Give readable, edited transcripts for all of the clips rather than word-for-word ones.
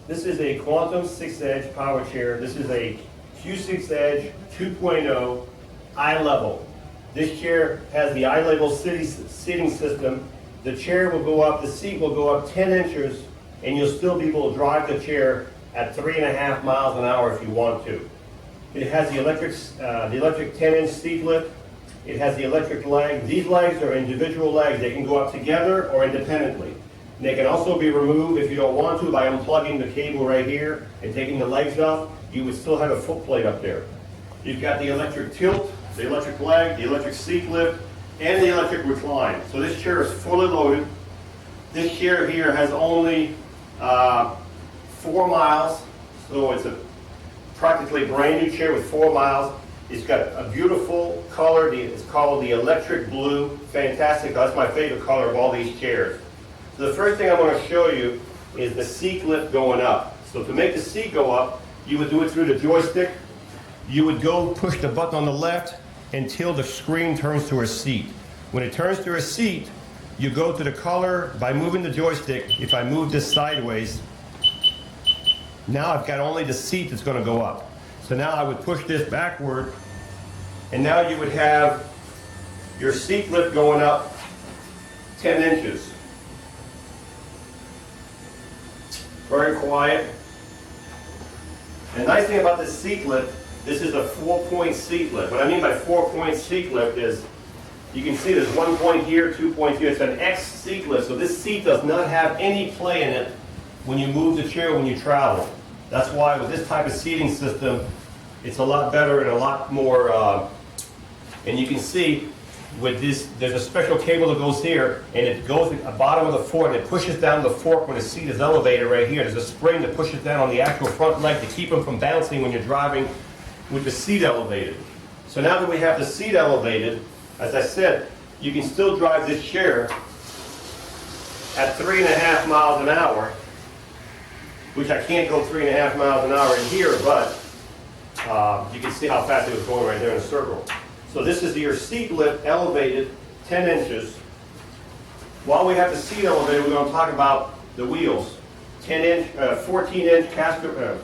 This is a Quantum 6-Edge power chair. This is a Q6 Edge 2.0 iLevel. This chair has the iLevel seating system. The chair will go up, the seat will go up 10 inches, and you'll still be able to drive the chair at 3.5 miles an hour if you want to. It has the electric 10-inch seat lift. It has the electric leg. These legs are individual legs. They can go up together or independently. And they can also be removed if you don't want to by unplugging the cable right here and taking the legs off. You would still have a foot plate up there. You've got the electric tilt, the electric leg, the electric seat lift, and the electric recline. So this chair is fully loaded. This chair here has only 4 miles, so it's a practically brand new chair with 4 miles. It's got a beautiful color. It's called the electric blue. Fantastic. That's my favorite color of all these chairs. So the first thing I want to show you is the seat lift going up. So to make the seat go up, you would do it through the joystick. You would go push the button on the left until the screen turns to a seat. When it turns to a seat, you go to the color by moving the joystick. If I move this sideways, now I've got only the seat that's going to go up. So now I would push this backward, and now you would have your seat lift going up 10 inches. Very quiet. And the nice thing about this seat lift, this is a 4-point seat lift. What I mean by 4-point seat lift is, you can see there's 1 point here, 2 points here. It's an X seat lift, so this seat does not have any play in it when you move the chair when you travel. That's why with this type of seating system, it's a lot better and a lot more, and you can see with this, there's a special cable that goes here, and it goes at the bottom of the fork, and it pushes down the fork when the seat is elevated right here. There's a spring that pushes down on the actual front leg to keep them from bouncing when you're driving with the seat elevated. So now that we have the seat elevated, as I said, you can still drive this chair at 3.5 miles an hour, which I can't go 3.5 miles an hour in here, but you can see how fast it was going right there in a circle. So this is your seat lift elevated 10 inches. While we have the seat elevated, we're going to talk about the wheels. 14-inch caster,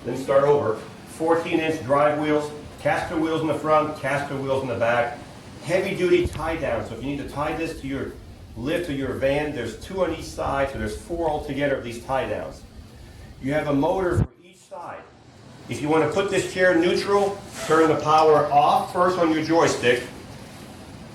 let me start over. 14-inch drive wheels, caster wheels in the front, caster wheels in the back. Heavy-duty tie-down, so if you need to tie this to your lift or your van, there's 2 on each side, so there's 4 altogether of these tie-downs. You have a motor for each side. If you want to put this chair neutral, turn the power off first on your joystick,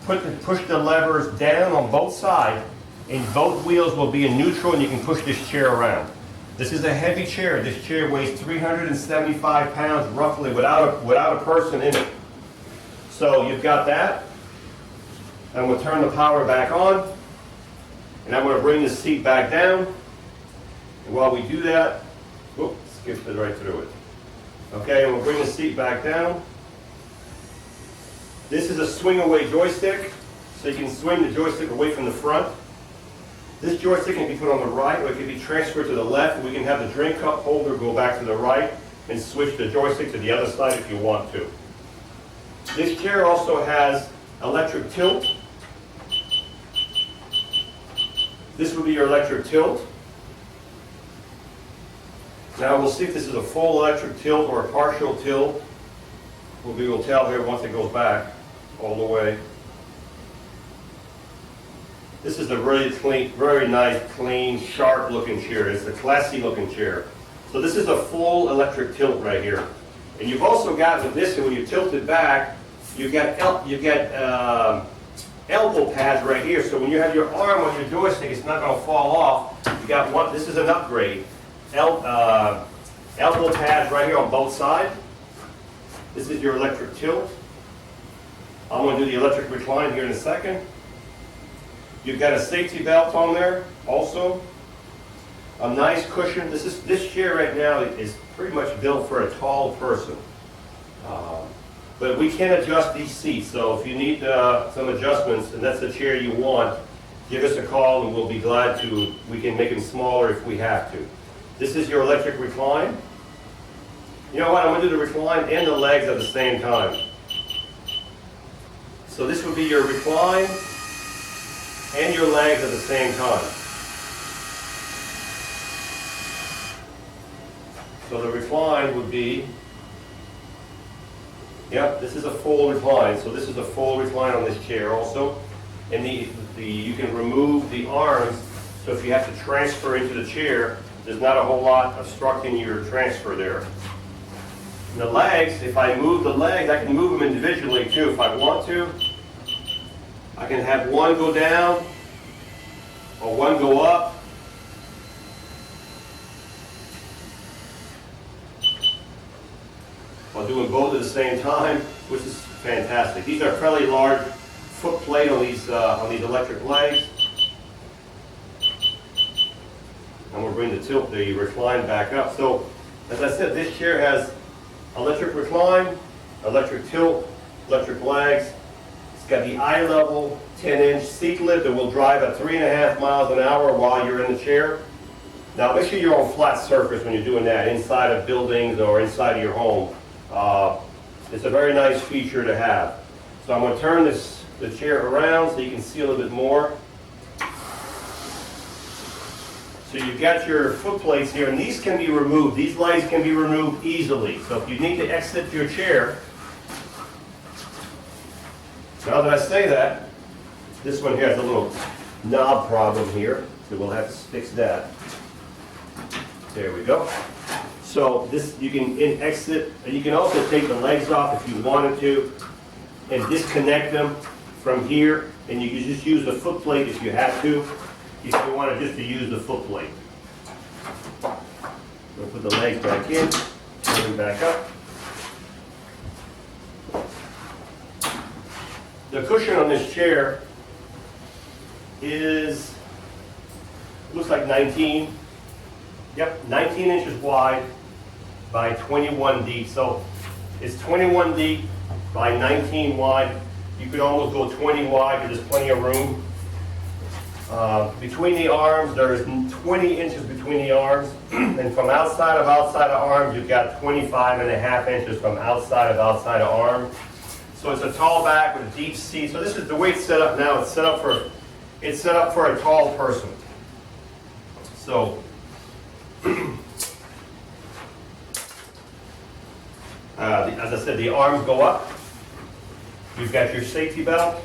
push the levers down on both sides, and both wheels will be in neutral and you can push this chair around. This is a heavy chair. This chair weighs 375 pounds roughly without a person in it. So you've got that. I'm going to turn the power back on, and I'm going to bring the seat back down. And while we do that, whoop, skipped it right through it. Okay, and we'll bring the seat back down. This is a swing away joystick, so you can swing the joystick away from the front. This joystick can be put on the right, or it can be transferred to the left. We can have the drink cup holder go back to the right and switch the joystick to the other side if you want to. This chair also has electric tilt. This would be your electric tilt. Now we'll see if this is a full electric tilt or a partial tilt. We will tell here once it goes back all the way. This is a really clean, very nice, clean, sharp looking chair. It's a classy looking chair. So this is a full electric tilt right here. And you've also got with this, when you tilt it back, you get elbow pads right here. So when you have your arm on your joystick, it's not going to fall off. You got one. This is an upgrade. Elbow pads right here on both sides. This is your electric tilt. I'm going to do the electric recline here in a second. You've got a safety belt on there also. A nice cushion. This chair right now is pretty much built for a tall person. But we can adjust these seats, so if you need some adjustments and that's the chair you want, give us a call and we'll be glad to. We can make them smaller if we have to. This is your electric recline. You know what, I'm going to do the recline and the legs at the same time. So this would be your recline and your legs at the same time. So the recline would be, yep, this is a full recline. So this is a full recline on this chair also. And you can remove the arms, so if you have to transfer into the chair, there's not a whole lot obstructing your transfer there. And the legs, if I move the legs, I can move them individually too if I want to. I can have one go down or one go up. While doing both at the same time, which is fantastic. These are fairly large foot plate on these electric legs. And we'll bring the recline back up. So, as I said, this chair has electric recline, electric tilt, electric legs. It's got the iLevel 10-inch Cclip that will drive at 3.5 miles an hour while you're in the chair. Now, make sure you're on flat surface when you're doing that, inside of buildings or inside of your home. It's a very nice feature to have. So I'm going to turn the chair around so you can see a little bit more. So you've got your foot plates here, and these can be removed. These legs can be removed easily. So if you need to exit your chair, now that I say that, this one here has a little knob problem here, so we'll have to fix that. There we go. So this, you can exit, and you can also take the legs off if you wanted to, and disconnect them from here, and you can just use the foot plate if you have to, if you want to just to use the foot plate. We'll put the legs back in, turn them back up. The cushion on this chair looks like 19 inches wide by 21 deep. So it's 21 deep by 19 wide. You could almost go 20 wide because there's plenty of room. Between the arms, there's 20 inches between the arms. And from outside of arms, you've got 25.5 inches from outside of arm. So it's a tall back with a deep seat. So this is the way it's set up now. It's set up for a tall person. So as I said, the arms go up. You've got your safety belt.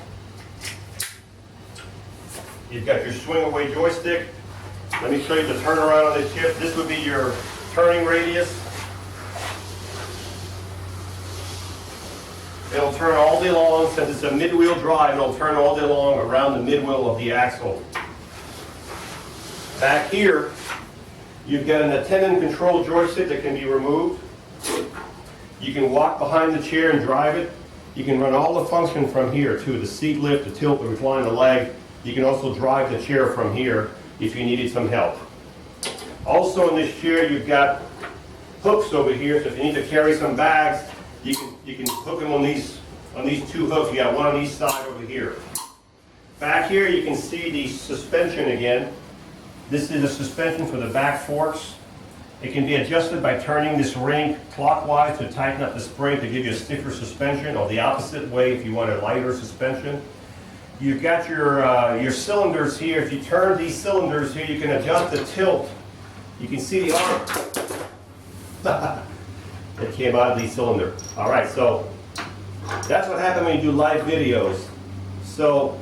You've got your swing away joystick. Let me show you the turnaround on this chair. This would be your turning radius. It'll turn all day long. Since it's a mid-wheel drive, it'll turn all day long around the mid-wheel of the axle. Back here, you've got an attendant control joystick that can be removed. You can walk behind the chair and drive it. You can run all the function from here too, the seat lift, the tilt, the recline, the leg. You can also drive the chair from here if you needed some help. Also in this chair, you've got hooks over here, so if you need to carry some bags, you can hook them on these two hooks. You got one on each side over here. Back here, you can see the suspension again. This is a suspension for the back forks. It can be adjusted by turning this ring clockwise to tighten up the spring to give you a stiffer suspension, or the opposite way if you want a lighter suspension. You've got your cylinders here. If you turn these cylinders here, you can adjust the tilt. You can see the arm that came out of the cylinder. All right, so that's what happens when you do live videos. So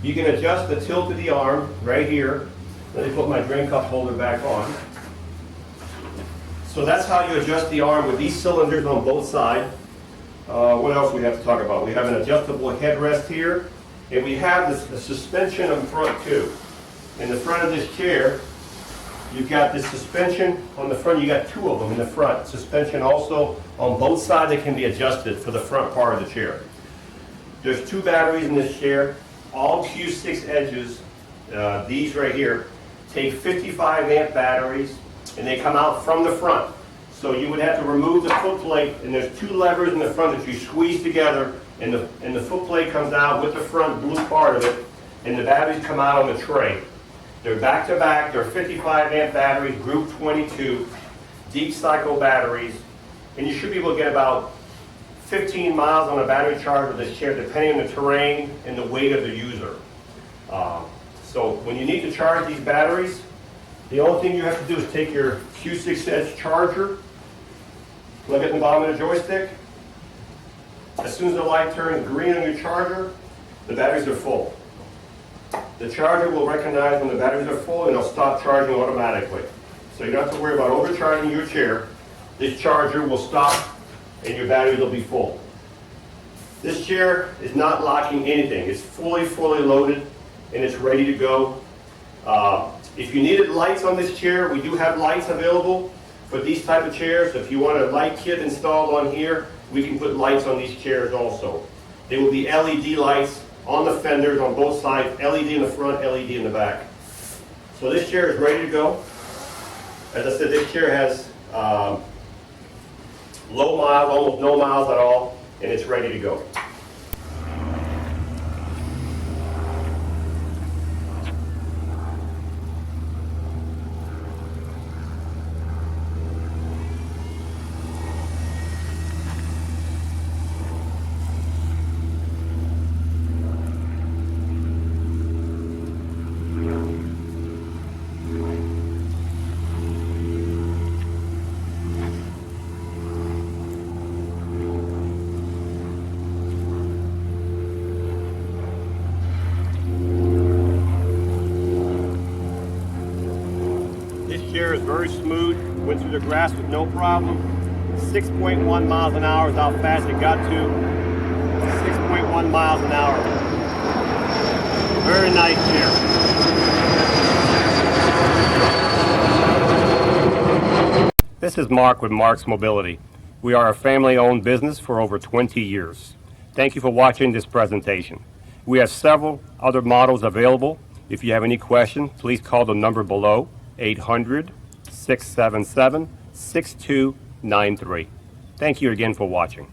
you can adjust the tilt of the arm right here. Let me put my drink cup holder back on. So that's how you adjust the arm with these cylinders on both sides. What else we have to talk about? We have an adjustable headrest here, and we have the suspension up front too. In the front of this chair, you've got this suspension on the front. You got two of them in the front. Suspension also on both sides that can be adjusted for the front part of the chair. There's two batteries in this chair, all Q6 edges. These right here take 55 amp batteries, and they come out from the front. So you would have to remove the foot plate, and there's two levers in the front that you squeeze together, and the foot plate comes out with the front blue part of it, and the batteries come out on the tray. They're back to back. They're 55 amp batteries, group 22, deep cycle batteries, and you should be able to get about 15 miles on a battery charge with this chair, depending on the terrain and the weight of the user. So when you need to charge these batteries, the only thing you have to do is take your Q6 edge charger, Look at the bottom of the joystick. As soon as the light turns green on your charger, the batteries are full. The charger will recognize when the batteries are full and it'll stop charging automatically. So you don't have to worry about overcharging your chair. This charger will stop and your batteries will be full. This chair is not locking anything. It's fully loaded and it's ready to go. If you needed lights on this chair, we do have lights available for these type of chairs. If you want a light kit installed on here, we can put lights on these chairs also. There will be LED lights on the fenders on both sides, LED in the front, LED in the back. So this chair is ready to go. As I said, this chair has low miles, almost no miles at all, and it's ready to go. This chair is very smooth, went through the grass with no problem. 6.1 miles an hour is how fast it got to. 6.1 miles an hour. Very nice chair. This is Marc with Marc's Mobility. We are a family-owned business for over 20 years. Thank you for watching this presentation. We have several other models available. If you have any questions, please call the number below, 800-677-6293. Thank you again for watching.